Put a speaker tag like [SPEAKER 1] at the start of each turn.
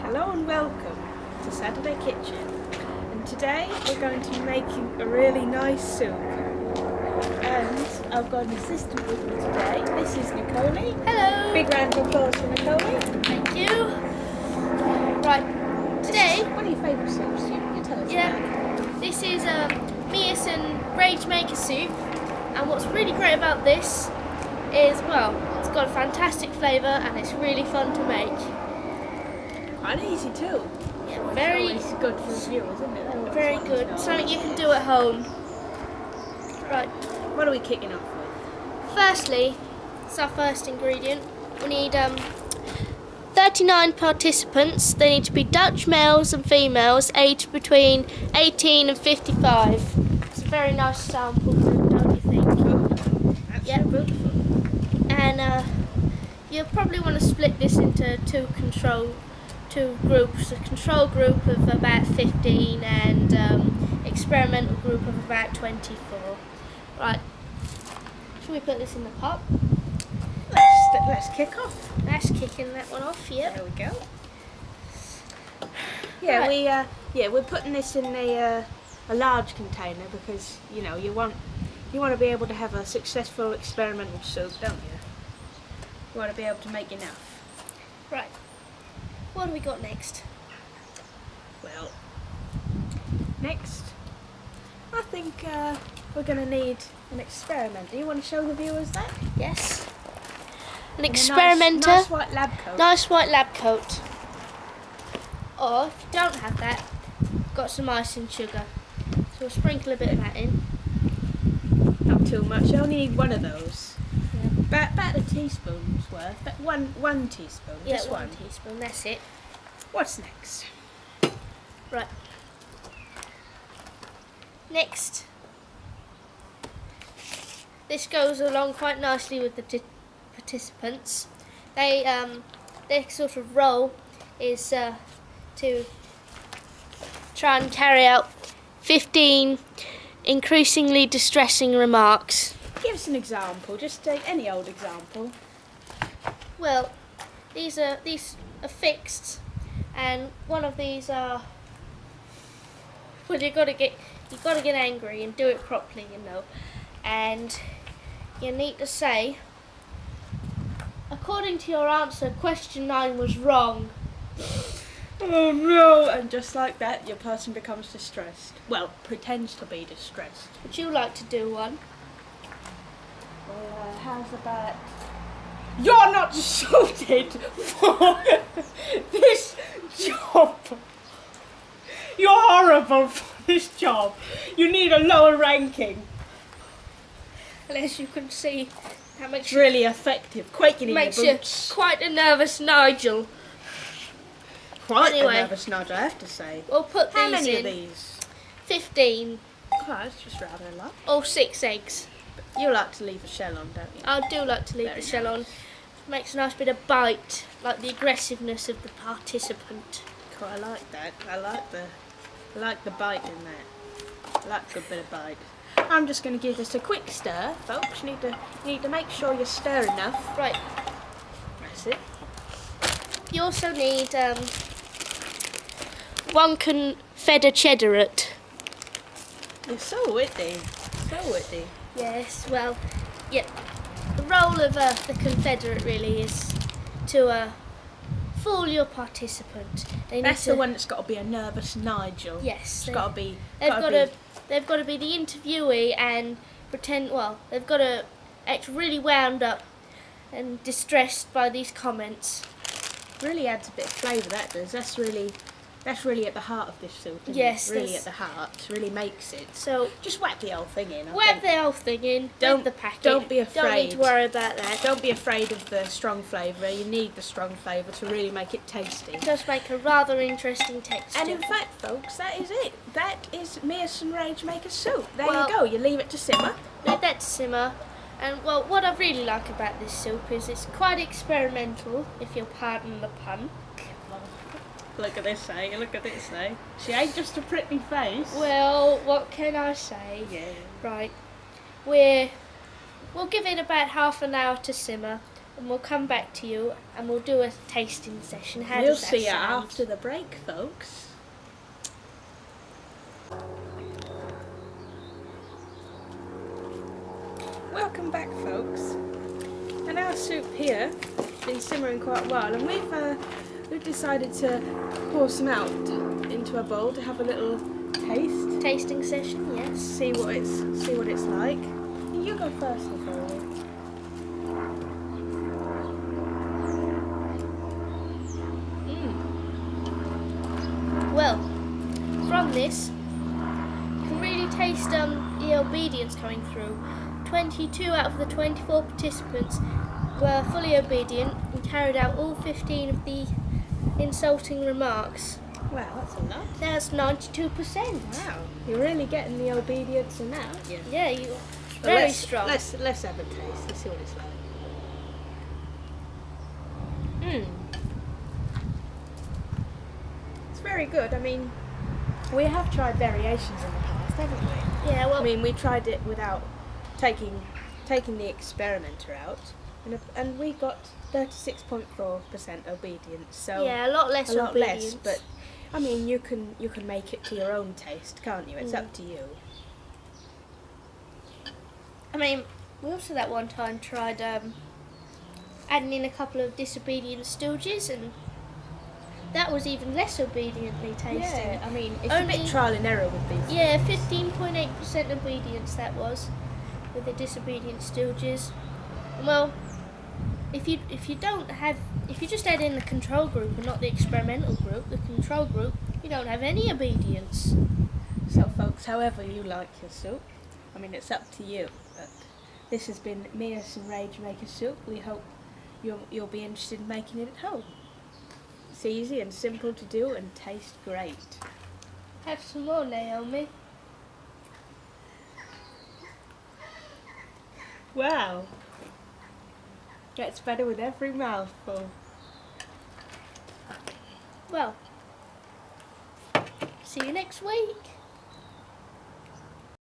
[SPEAKER 1] Hello and welcome to Saturday Kitchen, and today we're going to be making a really nice soup, and I've got an assistant with me today. This is Nicole.
[SPEAKER 2] Hello!
[SPEAKER 1] Big round of applause for Nicole.
[SPEAKER 2] Thank you. Right, today...
[SPEAKER 1] What are your favourite soups? You tell us about.
[SPEAKER 2] This is Meeus and Raaijmaker soup, and what's really great about this is, well, it's got a fantastic flavour and it's really fun to make.
[SPEAKER 1] Quite easy too.
[SPEAKER 2] Yeah, very
[SPEAKER 1] It's always good for viewers, isn't it?
[SPEAKER 2] very good. Something you can do at home. Right.
[SPEAKER 1] What are we kicking off with?
[SPEAKER 2] Firstly, it's our first ingredient. We need 39 participants. They need to be Dutch males and females, aged between 18 and 55. It's a very nice sample group, don't you think?
[SPEAKER 1] That's
[SPEAKER 2] Yeah.
[SPEAKER 1] so beautiful.
[SPEAKER 2] And you'll probably want to split this into two groups. A control group of about 15 and experimental group of about 24. Right. Shall we put this in the pot?
[SPEAKER 1] Let's kick off.
[SPEAKER 2] That's kicking that one off, yep.
[SPEAKER 1] There we go. Yeah,
[SPEAKER 2] Right.
[SPEAKER 1] we're putting this in a large container because you want to be able to have a successful experimental soup, don't you? You want to be able to make enough.
[SPEAKER 2] Right. What have we got next?
[SPEAKER 1] Well, next, I think we're going to need an experiment. Do you want to show the viewers that?
[SPEAKER 2] Yes. An
[SPEAKER 1] And a
[SPEAKER 2] experimenter.
[SPEAKER 1] nice white lab coat.
[SPEAKER 2] Nice white lab coat. Or if you don't have that, got some icing sugar. So we'll sprinkle a bit of that in.
[SPEAKER 1] Not too much. You only need one of those.
[SPEAKER 2] Yeah.
[SPEAKER 1] About a teaspoon's worth. But one teaspoon.
[SPEAKER 2] Yeah,
[SPEAKER 1] Just
[SPEAKER 2] one teaspoon, that's it.
[SPEAKER 1] What's next?
[SPEAKER 2] Right. Next. This goes along quite nicely with the participants. Their sort of role is to try and carry out 15 increasingly distressing remarks.
[SPEAKER 1] Give us an example. Just take any old example.
[SPEAKER 2] Well, these are fixed, and one of these are. Well, you got to get angry and do it properly, and you need to say, according to your answer, question 9 was wrong.
[SPEAKER 1] Oh no! And just like that, your person becomes distressed. Well, pretends to be distressed.
[SPEAKER 2] Would you like to do one?
[SPEAKER 1] Well, how's about... You're not suited for this job! You're horrible for this job! You need a lower ranking.
[SPEAKER 2] Unless you can see how much
[SPEAKER 1] It's really effective. Quaking in your
[SPEAKER 2] makes you
[SPEAKER 1] boots.
[SPEAKER 2] quite a nervous Nigel.
[SPEAKER 1] Quite
[SPEAKER 2] Anyway.
[SPEAKER 1] a nervous nudge, I have to say.
[SPEAKER 2] We'll put
[SPEAKER 1] How
[SPEAKER 2] these
[SPEAKER 1] many
[SPEAKER 2] in.
[SPEAKER 1] of these?
[SPEAKER 2] 15
[SPEAKER 1] Oh, that's just rather a lot.
[SPEAKER 2] or 6 eggs.
[SPEAKER 1] You like to leave a shell on, don't you?
[SPEAKER 2] I do like to leave
[SPEAKER 1] Very
[SPEAKER 2] the shell on.
[SPEAKER 1] nice.
[SPEAKER 2] Makes a nice bit of bite, like the aggressiveness of the participant.
[SPEAKER 1] Quite, I like that. I like the bite in that. I like a good bit of bite. I'm just going to give this a quick stir, folks. You need to make sure you stir enough.
[SPEAKER 2] Right.
[SPEAKER 1] That's it.
[SPEAKER 2] You also need 1 Confederate cheddarate.
[SPEAKER 1] You're so witty. So witty.
[SPEAKER 2] Yes. Well, yeah. The role of the Confederate really is to fool your participant. They need
[SPEAKER 1] That's
[SPEAKER 2] to,
[SPEAKER 1] the one that's got to be a nervous Nigel.
[SPEAKER 2] Yes.
[SPEAKER 1] It's got to be.
[SPEAKER 2] They've got to be the interviewee and pretend. Well, they've got to act really wound up and distressed by these comments.
[SPEAKER 1] Really adds a bit of flavour. That does. That's really at the heart of this soup. Isn't
[SPEAKER 2] Yes,
[SPEAKER 1] it? Really
[SPEAKER 2] there's-
[SPEAKER 1] at the heart. Really makes it.
[SPEAKER 2] So
[SPEAKER 1] Just whack the old thing in. I
[SPEAKER 2] wrap
[SPEAKER 1] think.
[SPEAKER 2] the whole thing in.
[SPEAKER 1] Don't-
[SPEAKER 2] with the packet.
[SPEAKER 1] don't be
[SPEAKER 2] Don't need
[SPEAKER 1] afraid.
[SPEAKER 2] to worry about that.
[SPEAKER 1] Don't be afraid of the strong flavour. You need the strong flavour to really make it tasty.
[SPEAKER 2] It does make a rather interesting texture.
[SPEAKER 1] And in fact, folks, that is it. That is Meeus and Raaijmaker soup. There
[SPEAKER 2] Well-
[SPEAKER 1] you go. You leave it to simmer.
[SPEAKER 2] Let that simmer. And well, what I really like about this soup is it's quite experimental, if you'll pardon the pun.
[SPEAKER 1] Look at this, eh? Look at this, eh? She ain't just a pretty face.
[SPEAKER 2] Well, what can I say?
[SPEAKER 1] Yeah.
[SPEAKER 2] Right. We'll give it about half an hour to simmer. and we'll come back to you and we'll do a tasting session. How
[SPEAKER 1] We'll
[SPEAKER 2] does that
[SPEAKER 1] see you
[SPEAKER 2] sound?
[SPEAKER 1] after the break, folks. Welcome back, folks. And our soup here has been simmering quite a while, and we've decided to pour some out into a bowl to have a little taste.
[SPEAKER 2] Tasting session, yes.
[SPEAKER 1] See what it's like. You go first, Nicole.
[SPEAKER 2] Well, from this, you can really taste the obedience coming through. 22 out of the 24 participants were fully obedient and carried out all 15 of the insulting remarks.
[SPEAKER 1] Wow, that's a lot.
[SPEAKER 2] That's 92%.
[SPEAKER 1] Wow, you're really getting the obedience in that, aren't you?
[SPEAKER 2] Yeah, you're
[SPEAKER 1] Well,
[SPEAKER 2] very strong.
[SPEAKER 1] Let's have a taste. Let's see what it's like. It's very good. I mean, we have tried variations in the past, haven't we?
[SPEAKER 2] Yeah, well,
[SPEAKER 1] I mean, we tried it without taking the experimenter out, and we got 36.4% obedience. So
[SPEAKER 2] yeah, a lot less
[SPEAKER 1] a lot
[SPEAKER 2] obedience.
[SPEAKER 1] less, but I mean, you can make it to your own taste, can't you? It's up to you.
[SPEAKER 2] I mean, we also that one time tried adding in a couple of disobedient stooges, and that was even less obediently tasting.
[SPEAKER 1] Yeah, I mean, it's
[SPEAKER 2] Only-
[SPEAKER 1] a bit trial and error with these.
[SPEAKER 2] Yeah, 15.8% obedience that was with the disobedient stooges. Well, if you just add in the control group and not the experimental group, the control group, you don't have any obedience.
[SPEAKER 1] So, folks, however you like your soup, I mean, it's up to you. But this has been Meeus and Raaijmaker soup. We hope you'll be interested in making it at home. It's easy and simple to do and tastes great.
[SPEAKER 2] Have some more, Naomi.
[SPEAKER 1] Wow. Gets better with every mouthful.
[SPEAKER 2] Well, see you next week.